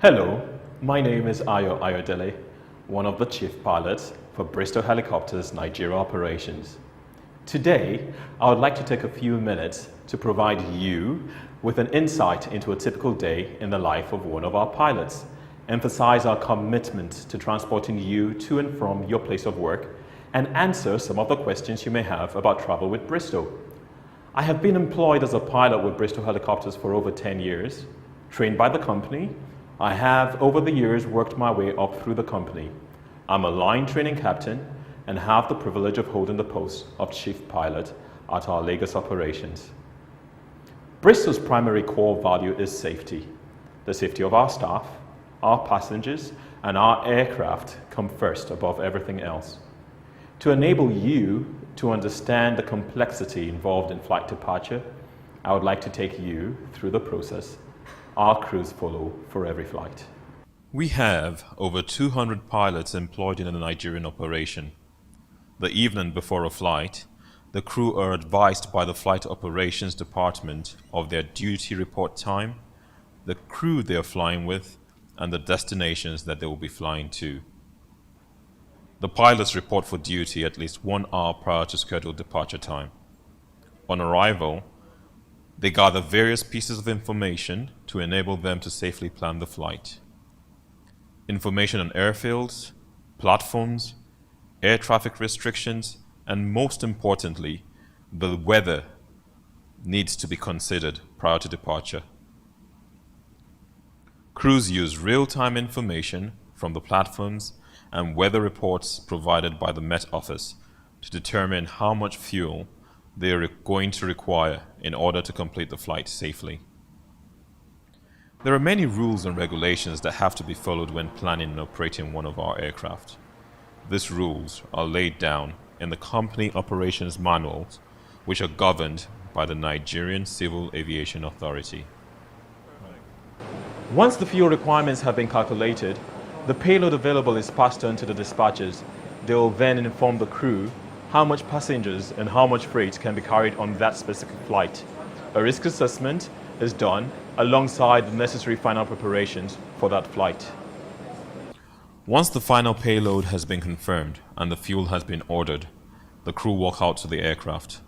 Hello, my name is Ayo Ayodele, one of the chief pilots for Bristol Helicopters Nigeria operations. Today, I would like to take a few minutes to provide you with an insight into a typical day in the life of one of our pilots, emphasize our commitment to transporting you to and from your place of work, and answer some of the questions you may have about travel with Bristol. I have been employed as a pilot with Bristol Helicopters for over 10 years, trained by the company. I have, over the years, worked my way up through the company. I'm a line training captain and have the privilege of holding the post of chief pilot at our Lagos operations. Bristol's primary core value is safety. The safety of our staff, our passengers, and our aircraft come first above everything else. To enable you to understand the complexity involved in flight departure, I would like to take you through the process our crews follow for every flight. We have over 200 pilots employed in a Nigerian operation. The evening before a flight, the crew are advised by the Flight Operations Department of their duty report time, the crew they are flying with, and the destinations that they will be flying to. The pilots report for duty at least 1 hour prior to scheduled departure time. On arrival, they gather various pieces of information to enable them to safely plan the flight. Information on airfields, platforms, air traffic restrictions, and most importantly, the weather needs to be considered prior to departure. Crews use real-time information from the platforms and weather reports provided by the Met Office to determine how much fuel they are going to require in order to complete the flight safely. There are many rules and regulations that have to be followed when planning and operating one of our aircraft. These rules are laid down in the company operations manuals, which are governed by the Nigerian Civil Aviation Authority. Once the fuel requirements have been calculated, the payload available is passed on to the dispatchers. They will then inform the crew how much passengers and how much freight can be carried on that specific flight. A risk assessment is done alongside the necessary final preparations for that flight. Once the final payload has been confirmed and the fuel has been ordered, the crew walk out to the aircraft.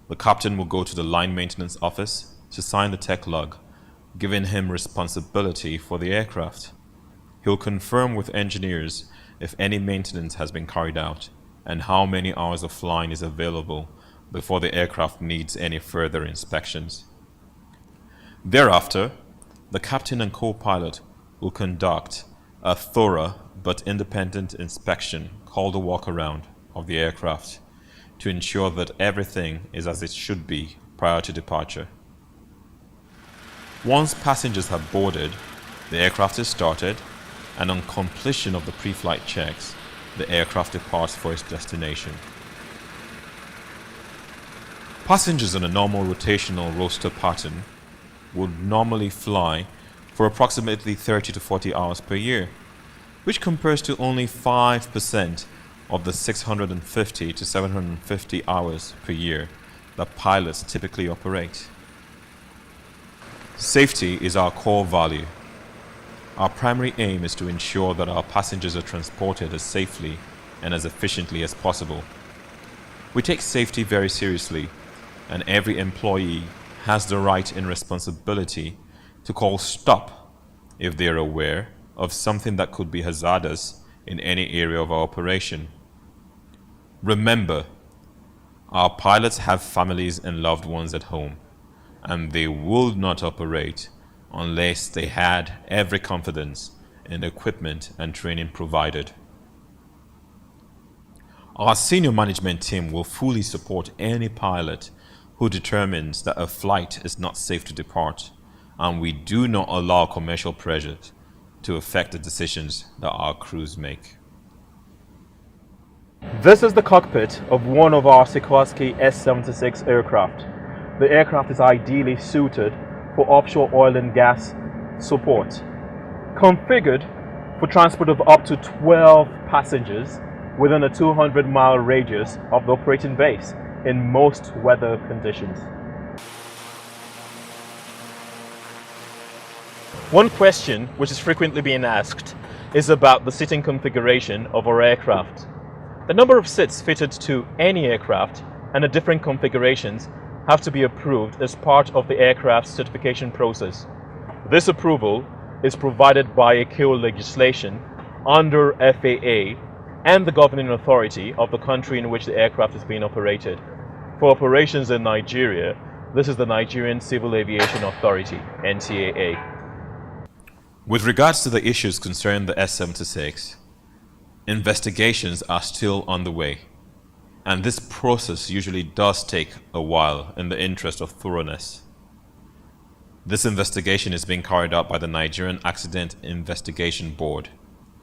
The captain will go to the line maintenance office to sign the tech log, giving him responsibility for the aircraft. He'll confirm with engineers if any maintenance has been carried out and how many hours of flying is available before the aircraft needs any further inspections. Thereafter, the captain and co-pilot will conduct a thorough but independent inspection called a walk-around of the aircraft to ensure that everything is as it should be prior to departure. Once passengers have boarded, the aircraft is started, and on completion of the pre-flight checks, the aircraft departs for its destination. Passengers on a normal rotational roster pattern would normally fly for approximately 30 to 40 hours per year, which compares to only 5% of the 650 to 750 hours per year that pilots typically operate. Safety is our core value. Our primary aim is to ensure that our passengers are transported as safely and as efficiently as possible. We take safety very seriously, and every employee has the right and responsibility to call stop if they are aware of something that could be hazardous in any area of our operation. Remember, our pilots have families and loved ones at home, and they will not operate unless they had every confidence in the equipment and training provided. Our senior management team will fully support any pilot who determines that a flight is not safe to depart, and we do not allow commercial pressures to affect the decisions that our crews make. This is the cockpit of one of our Sikorsky S-76 aircraft. The aircraft is ideally suited for offshore oil and gas support, configured for transport of up to 12 passengers within a 200-mile radius of the operating base in most weather conditions. One question which is frequently being asked is about the seating configuration of our aircraft. The number of seats fitted to any aircraft and the different configurations have to be approved as part of the aircraft certification process. This approval is provided by ICAO legislation under FAA and the governing authority of the country in which the aircraft is being operated. For operations in Nigeria, this is the Nigerian Civil Aviation Authority, NCAA. With regards to the issues concerning the S-76, investigations are still underway, and this process usually does take a while in the interest of thoroughness. This investigation is being carried out by the Nigerian Accident Investigation Board,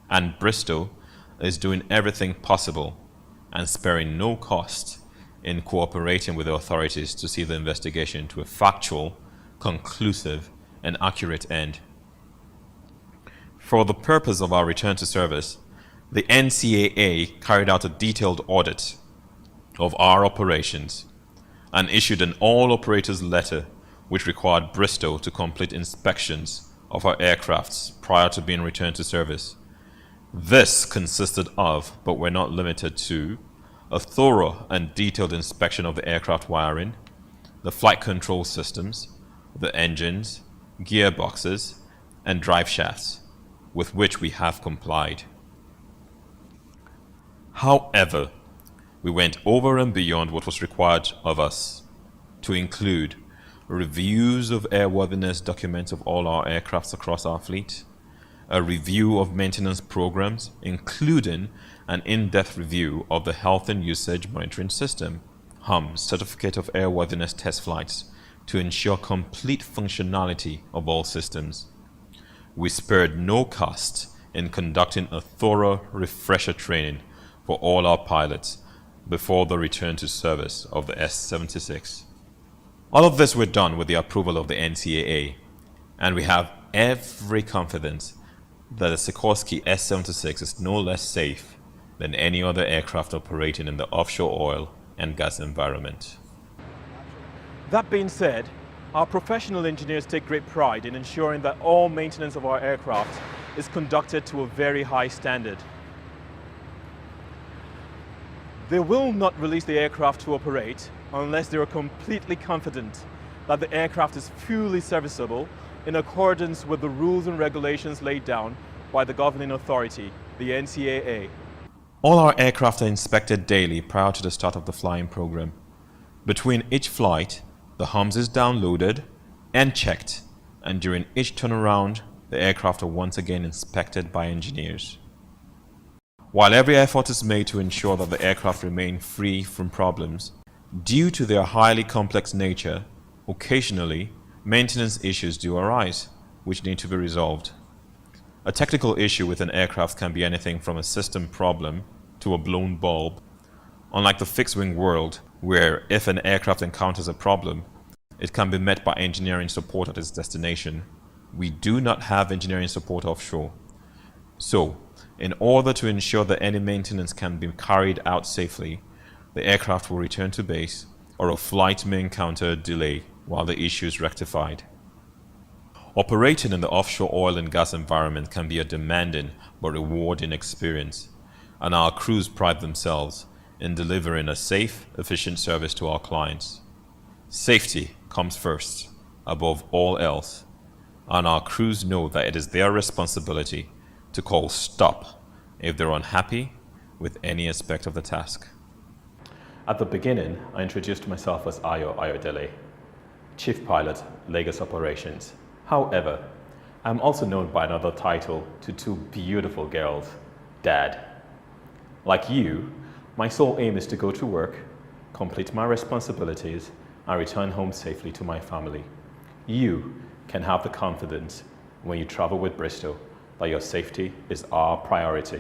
and Bristow is doing everything possible and sparing no cost in cooperating with the authorities to see the investigation to a factual, conclusive, and accurate end. For the purpose of our return to service, the NCAA carried out a detailed audit of our operations and issued an all-operators letter which required Bristow to complete inspections of our aircrafts prior to being returned to service. This consisted of, but were not limited to, a thorough and detailed inspection of the aircraft wiring, the flight control systems, the engines, gearboxes, and drive shafts, with which we have complied. However, we went over and beyond what was required of us to include reviews of airworthiness documents of all our aircrafts across our fleet, a review of maintenance programs, including an in-depth review of the Health and Usage Monitoring System, HUM, Certificate of Airworthiness Test Flights, to ensure complete functionality of all systems. We spared no cost in conducting a thorough refresher training for all our pilots before the return to service of the S-76. All of this were done with the approval of the NCAA, and we have every confidence that the Sikorsky S-76 is no less safe than any other aircraft operating in the offshore oil and gas environment. That being said, our professional engineers take great pride in ensuring that all maintenance of our aircraft is conducted to a very high standard. They will not release the aircraft to operate unless they are completely confident that the aircraft is fully serviceable in accordance with the rules and regulations laid down by the governing authority, the NCAA. All our aircraft are inspected daily prior to the start of the flying program. Between each flight, the HUMS is downloaded and checked, and during each turnaround, the aircraft are once again inspected by engineers. While every effort is made to ensure that the aircraft remain free from problems, due to their highly complex nature, occasionally, maintenance issues do arise, which need to be resolved. A technical issue with an aircraft can be anything from a system problem to a blown bulb. Unlike the fixed-wing world, where if an aircraft encounters a problem, it can be met by engineering support at its destination, we do not have engineering support offshore. So, in order to ensure that any maintenance can be carried out safely, the aircraft will return to base, or a flight may encounter a delay while the issue is rectified. Operating in the offshore oil and gas environment can be a demanding but rewarding experience, and our crews pride themselves in delivering a safe, efficient service to our clients. Safety comes first, above all else, and our crews know that it is their responsibility to call stop if they're unhappy with any aspect of the task. At the beginning, I introduced myself as Ayo Ayodele, Chief Pilot, Lagos Operations. However, I'm also known by another title to two beautiful girls, Dad. Like you, my sole aim is to go to work, complete my responsibilities, and return home safely to my family. You can have the confidence when you travel with Bristow that your safety is our priority.